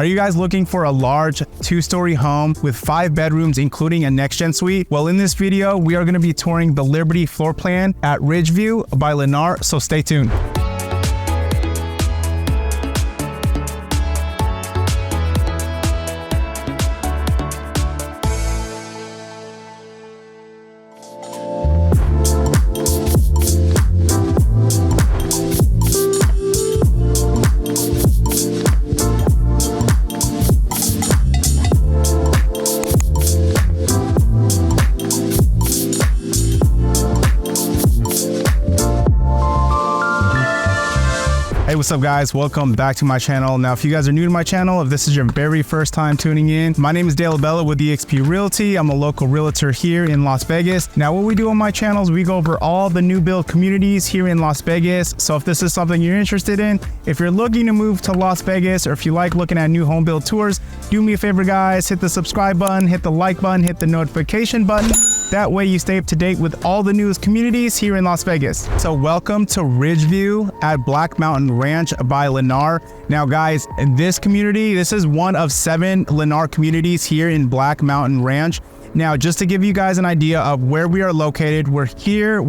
Are you guys looking for a large 2-story home with 5 bedrooms, including a NextGen suite? Well, in this video, we are going to be touring the Liberty floor plan at Ridgeview by Lennar, so stay tuned. Hey, what's up guys? Welcome back to my channel. Now, if you guys are new to my channel, if this is your very first time tuning in, my name is Dale Bella with eXp Realty. I'm a local realtor here in Las Vegas. Now, what we do on my channel is we go over all the new build communities here in Las Vegas. So if this is something you're interested in, if you're looking to move to Las Vegas, or if you like looking at new home build tours, do me a favor guys, hit the subscribe button, hit the like button, hit the notification button. That way you stay up to date with all the newest communities here in Las Vegas. So welcome to Ridgeview at Black Mountain Ranch by Lennar. Now guys, in this community, this is one of 7 Lennar communities here in Black Mountain Ranch. Now, just to give you guys an idea of where we are located, we're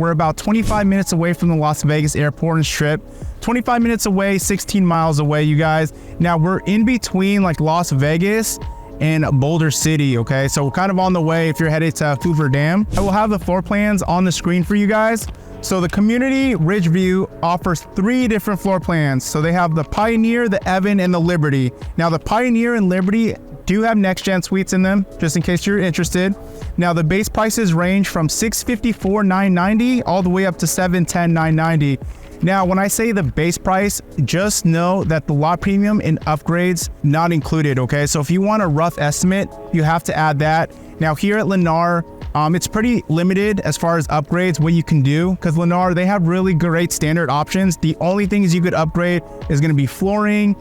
about 25 minutes away from the Las Vegas Airport and Strip. 25 minutes away, 16 miles away, you guys. Now we're in between like Las Vegas and Boulder City, okay? So we're kind of on the way if you're headed to Hoover Dam. I will have the floor plans on the screen for you guys. So the community, Ridgeview, offers 3 different floor plans. So they have the Pioneer, the Evan, and the Liberty. Now the Pioneer and Liberty do have NextGen suites in them, just in case you're interested. Now the base prices range from $654,990 all the way up to $710,990. Now, when I say the base price, just know that the lot premium and upgrades not included, okay? So if you want a rough estimate, you have to add that. Now here at Lennar, it's pretty limited as far as upgrades, what you can do, because Lennar, they have really great standard options. The only things you could upgrade is gonna be flooring,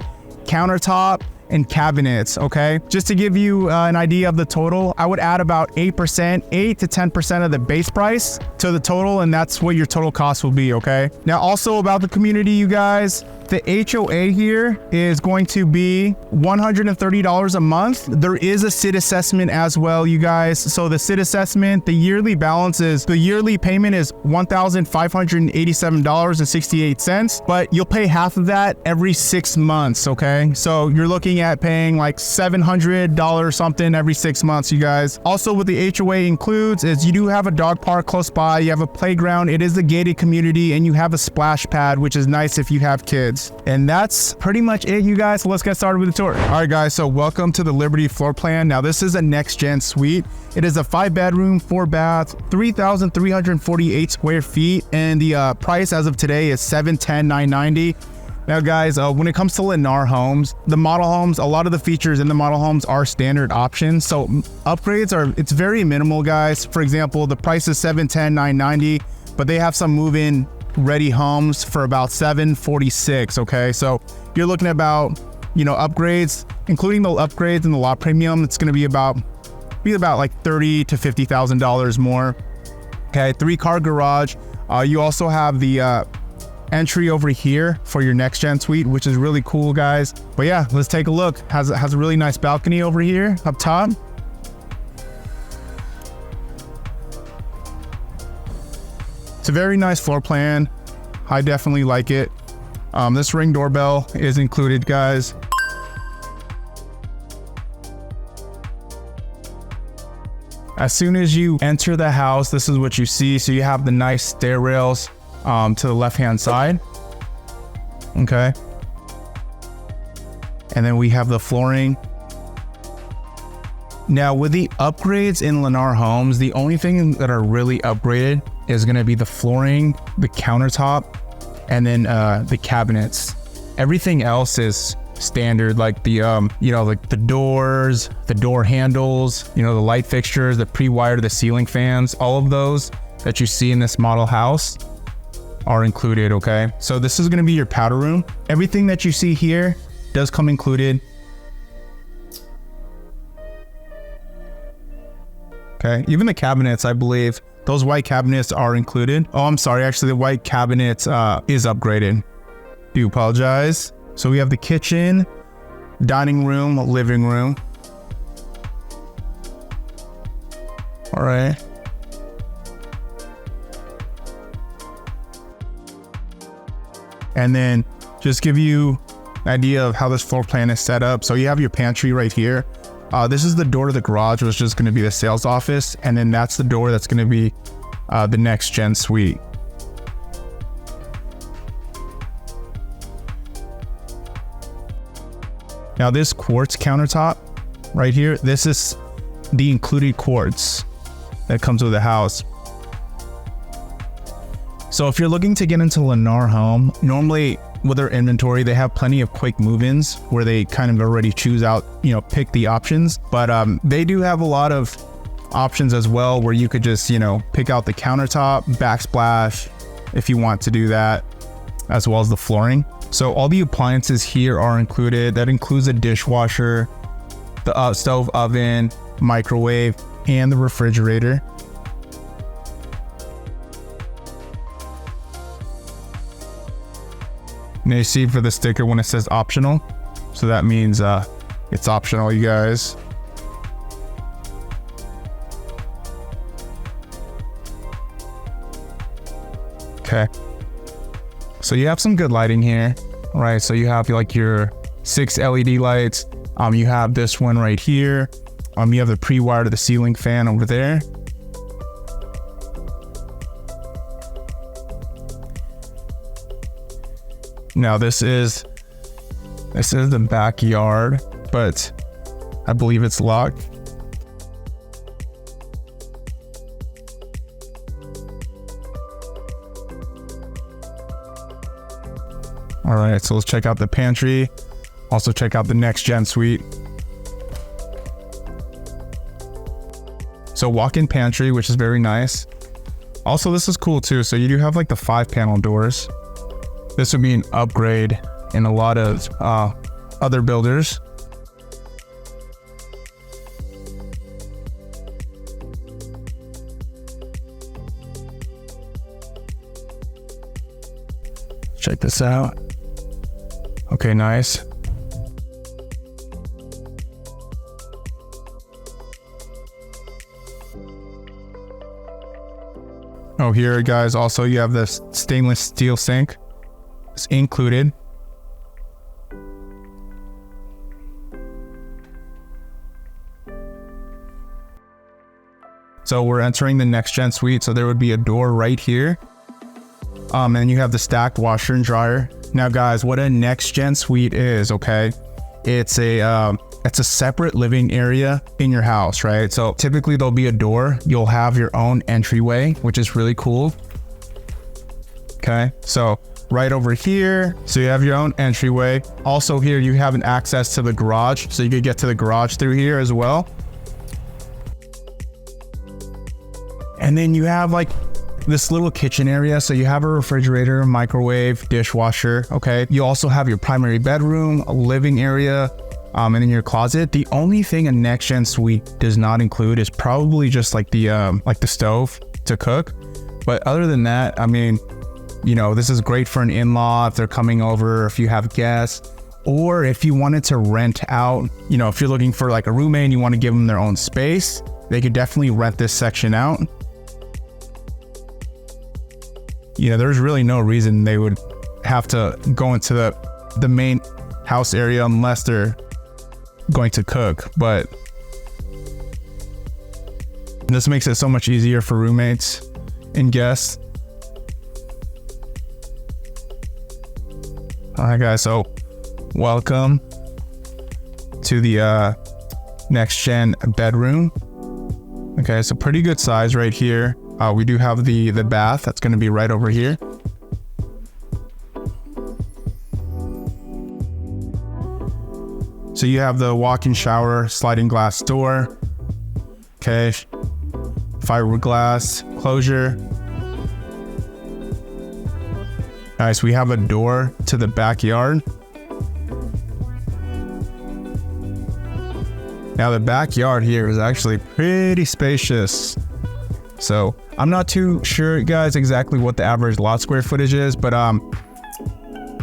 countertop, and cabinets, okay? Just to give you an idea of the total, I would add about 8% to 10% of the base price to the total, and that's what your total cost will be, okay? Now, also about the community, you guys, the HOA here is going to be $130 a month. There is a SID assessment as well, you guys. So the SID assessment, the yearly payment is $1,587.68, but you'll pay half of that every 6 months, okay? So you're looking at paying like $700 something every 6 months, you guys. Also, what the HOA includes is you do have a dog park close by, you have a playground, it is a gated community, and you have a splash pad, which is nice if you have kids. And that's pretty much it, you guys. So let's get started with the tour. All right, guys, so welcome to the Liberty floor plan. Now, this is a NextGen suite. It is a 5-bedroom, 4-bath, 3,348 square feet, and the price as of today is $710,990. Now, guys, when it comes to Lennar homes, the model homes, a lot of the features in the model homes are standard options. So upgrades it's very minimal, guys. For example, the price is $710,990, but they have some move-in ready homes for about $746, okay? So you're looking at about, upgrades, including the upgrades and the lot premium, it's gonna be about like $30,000 to $50,000 more. Okay, 3-car garage. You also have the entry over here for your NextGen suite, which is really cool, guys. But yeah, let's take a look. Has a really nice balcony over here up top. It's a very nice floor plan. I definitely like it. This Ring doorbell is included, guys. As soon as you enter the house, this is what you see. So you have the nice stair rails to the left-hand side. Okay. And then we have the flooring. Now, with the upgrades in Lennar homes, the only thing that are really upgraded is going to be the flooring, the countertop, and then the cabinets. Everything else is standard, like the like the doors, the door handles, the light fixtures, the pre-wire to the ceiling fans, all of those that you see in this model house are included, okay? So this is going to be your powder room. Everything that you see here does come included. Okay, even the cabinets, I believe those white cabinets are included. Oh, I'm sorry, actually the white cabinet is upgraded. Do apologize. So we have the kitchen, dining room, living room. All right. And then just give you an idea of how this floor plan is set up. So you have your pantry right here. This is the door to the garage, which is going to be the sales office. And then that's the door that's going to be the next gen suite. Now this quartz countertop right here, this is the included quartz that comes with the house. So if you're looking to get into Lennar home, normally with their inventory, they have plenty of quick move-ins where they kind of already choose out, pick the options. But they do have a lot of options as well where you could just, pick out the countertop, backsplash if you want to do that, as well as the flooring. So all the appliances here are included. That includes a dishwasher, the stove, oven, microwave, and the refrigerator. Now you see for the sticker when it says optional. So that means it's optional, you guys. Okay. So you have some good lighting here, right? So you have like your 6 LED lights. You have this one right here. You have the pre-wire to the ceiling fan over there. Now this is the backyard, but I believe it's locked. All right, so let's check out the pantry. Also check out the next gen suite. So walk-in pantry, which is very nice. Also, this is cool too. So you do have like the 5-panel doors. This would be an upgrade in a lot of other builders. Check this out. Okay, nice. Oh, here guys, also you have this stainless steel sink. It's included. So we're entering the next gen suite. So there would be a door right here. And you have the stacked washer and dryer. Now guys, what a next gen suite is, okay? It's a separate living area in your house, right? So typically there'll be a door. You'll have your own entryway, which is really cool. Okay, so right over here, so you have your own entryway. Also here, you have an access to the garage. So you could get to the garage through here as well. And then you have like this little kitchen area. So you have a refrigerator, microwave, dishwasher. Okay. You also have your primary bedroom, a living area, and then your closet. The only thing a next gen suite does not include is probably just like the stove to cook. But other than that, I mean, this is great for an in-law if they're coming over, if you have guests, or if you wanted to rent out, if you're looking for like a roommate and you want to give them their own space, they could definitely rent this section out. There's really no reason they would have to go into the main house area unless they're going to cook. But this makes it so much easier for roommates and guests. All right, guys. So welcome to the next gen bedroom. Okay, so pretty good size right here. We do have the bath that's going to be right over here. So you have the walk-in shower, sliding glass door. Okay, fiberglass closure. Nice. We have a door to the backyard. Now the backyard here is actually pretty spacious. So I'm not too sure, guys, exactly what the average lot square footage is, but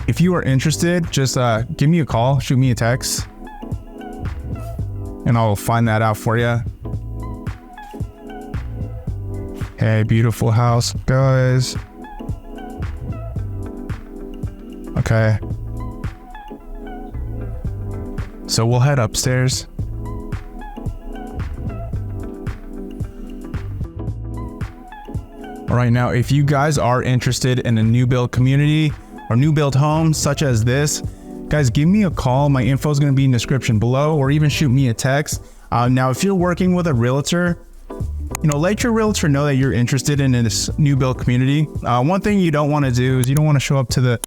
if you are interested, just give me a call, shoot me a text. and I'll find that out for you. Hey, beautiful house, guys. Okay. So we'll head upstairs. All right, now if you guys are interested in a new build community or new build home such as this, guys, give me a call. My info is going to be in the description below, or even shoot me a text. Now, if you're working with a realtor, let your realtor know that you're interested in this new build community. One thing you don't want to do is you don't want to show up to the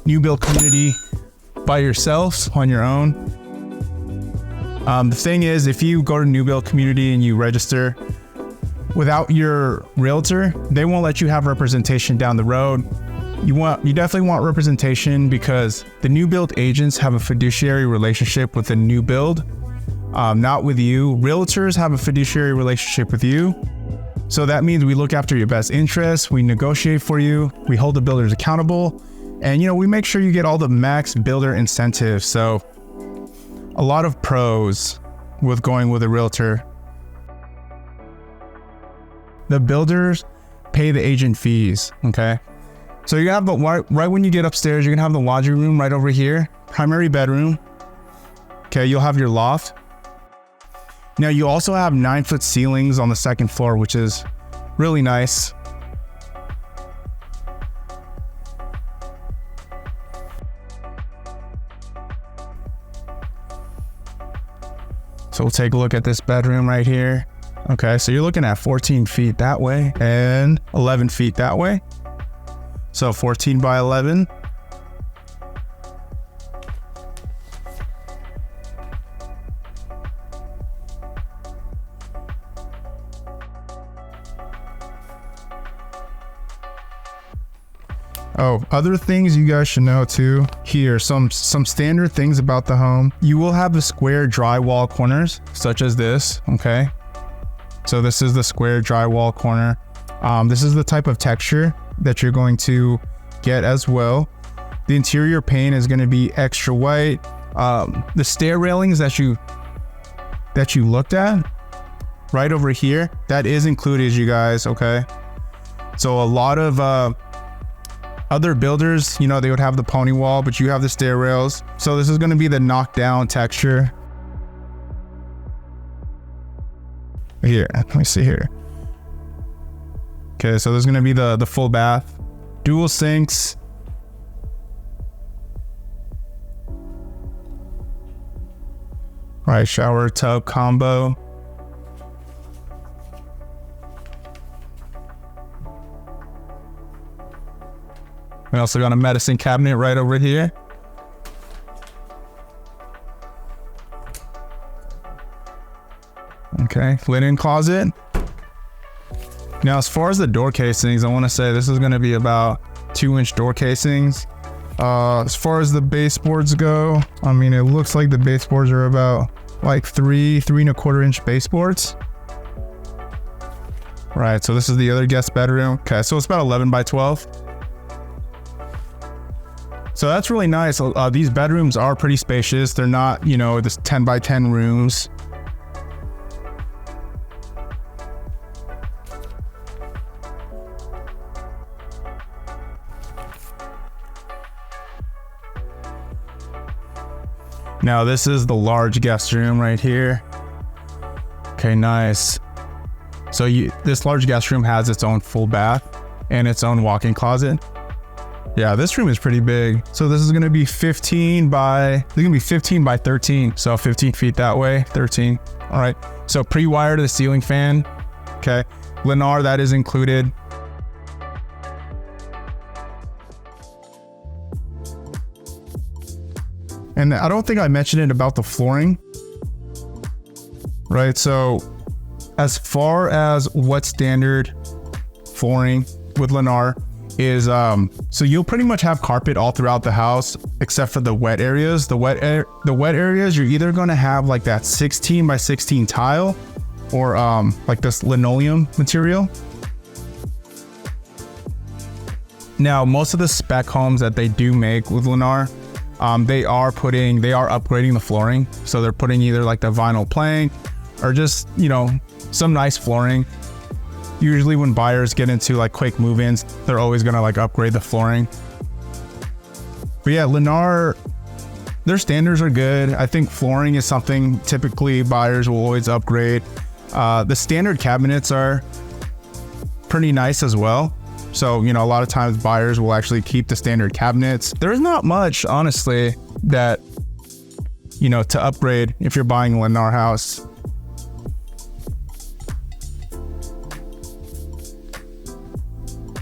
new build community by yourselves on your own. The thing is, if you go to new build community and you register without your realtor, they won't let you have representation down the road. You definitely want representation because the new build agents have a fiduciary relationship with the new build, not with you. Realtors have a fiduciary relationship with you. So that means we look after your best interests, we negotiate for you, we hold the builders accountable, and we make sure you get all the max builder incentives. So a lot of pros with going with a realtor. The builders pay the agent fees, okay? So you have right when you get upstairs, you're gonna have the laundry room right over here, primary bedroom. Okay, you'll have your loft. Now you also have 9-foot ceilings on the second floor, which is really nice. So we'll take a look at this bedroom right here. Okay, so you're looking at 14 feet that way and 11 feet that way. So 14 by 11. Oh, other things you guys should know too. Here, some standard things about the home. You will have the square drywall corners, such as this, okay? So this is the square drywall corner. This is the type of texture that you're going to get as well. The interior paint is going to be extra white. The stair railings that you looked at right over here, that is included, you guys, okay? So a lot of other builders, they would have the pony wall, but you have the stair rails. So this is going to be the knockdown texture. Here, let me see here. Okay, so there's going to be the full bath, dual sinks. All right, shower tub combo. We also got a medicine cabinet right over here. Okay, linen closet. Now, as far as the door casings, I want to say this is going to be about 2-inch door casings. As far as the baseboards go, I mean, it looks like the baseboards are about like 3.25-inch baseboards. Right, so this is the other guest bedroom. Okay, so it's about 11 by 12. So that's really nice. These bedrooms are pretty spacious. They're not, this 10 by 10 rooms. Now this is the large guest room right here. Okay, nice. So this large guest room has its own full bath and its own walk-in closet. Yeah, this room is pretty big. So this is gonna be 15 by 13. So 15 feet that way, 13. All right, so pre-wire to the ceiling fan. Okay, Lennar, that is included. And I don't think I mentioned it about the flooring, right? So as far as what standard flooring with Lennar is, so you'll pretty much have carpet all throughout the house, except for the wet areas. The wet areas, you're either gonna have like that 16 by 16 tile or like this linoleum material. Now, most of the spec homes that they do make with Lennar, They are upgrading the flooring. So they're putting either like the vinyl plank or just, you know, some nice flooring. Usually when buyers get into like quick move-ins, they're always gonna like upgrade the flooring. But yeah, Lennar, their standards are good. I think flooring is something typically buyers will always upgrade. The standard cabinets are pretty nice as well. So, you know, a lot of times buyers will actually keep the standard cabinets. There's not much, honestly, that, you know, to upgrade if you're buying a Lennar house.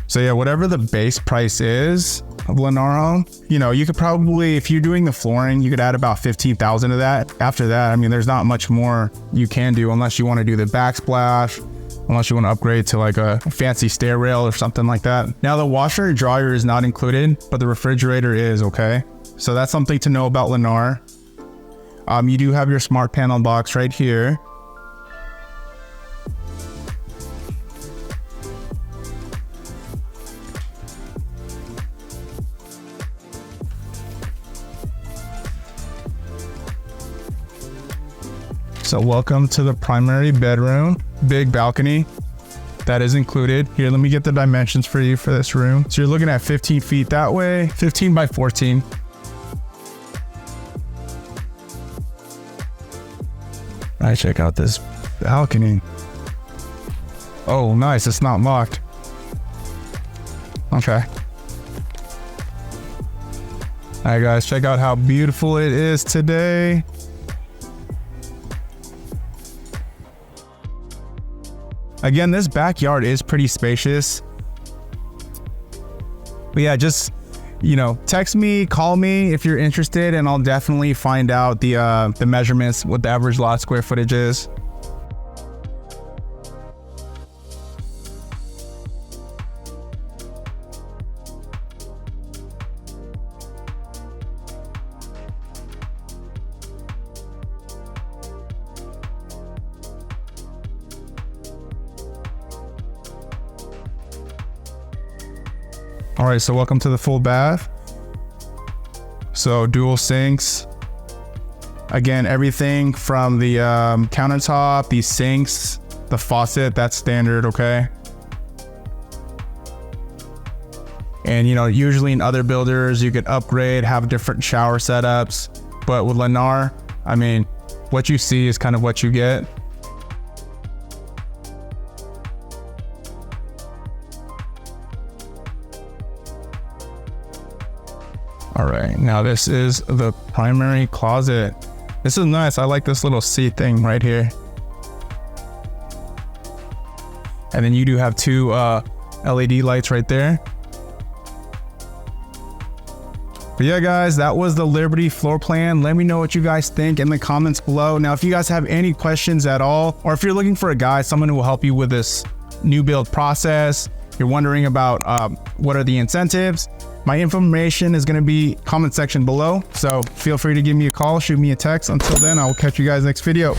So yeah, whatever the base price is of Lennar home, you know, you could probably, if you're doing the flooring, you could add about 15,000 to that. After that, I mean, there's not much more you can do unless you want to do the backsplash, unless you want to upgrade to like a fancy stair rail or something like that. Now the washer and dryer is not included, but the refrigerator is, okay? So that's something to know about Lennar. You do have your smart panel box right here. So welcome to the primary bedroom, big balcony that is included. Here, let me get the dimensions for you for this room. So you're looking at 15 feet that way, 15 by 14. All right, check out this balcony. Oh, nice, it's not locked. Okay. All right, guys, check out how beautiful it is today. Again, this backyard is pretty spacious. But yeah, just, you know, text me, call me if you're interested, and I'll definitely find out the measurements, what the average lot square footage is. All right, so welcome to the full bath. So dual sinks. Again, everything from the countertop, these sinks, the faucet, that's standard, okay? And you know, usually in other builders, you could upgrade, have different shower setups. But with Lennar, I mean, what you see is kind of what you get. All right, now this is the primary closet. This is nice. I like this little seat thing right here. And then you do have two LED lights right there. But yeah, guys, that was the Liberty floor plan. Let me know what you guys think in the comments below. Now, if you guys have any questions at all, or if you're looking for a guide, someone who will help you with this new build process, you're wondering about what are the incentives, my information is going to be comment section below. So feel free to give me a call, shoot me a text. Until then, I will catch you guys next video.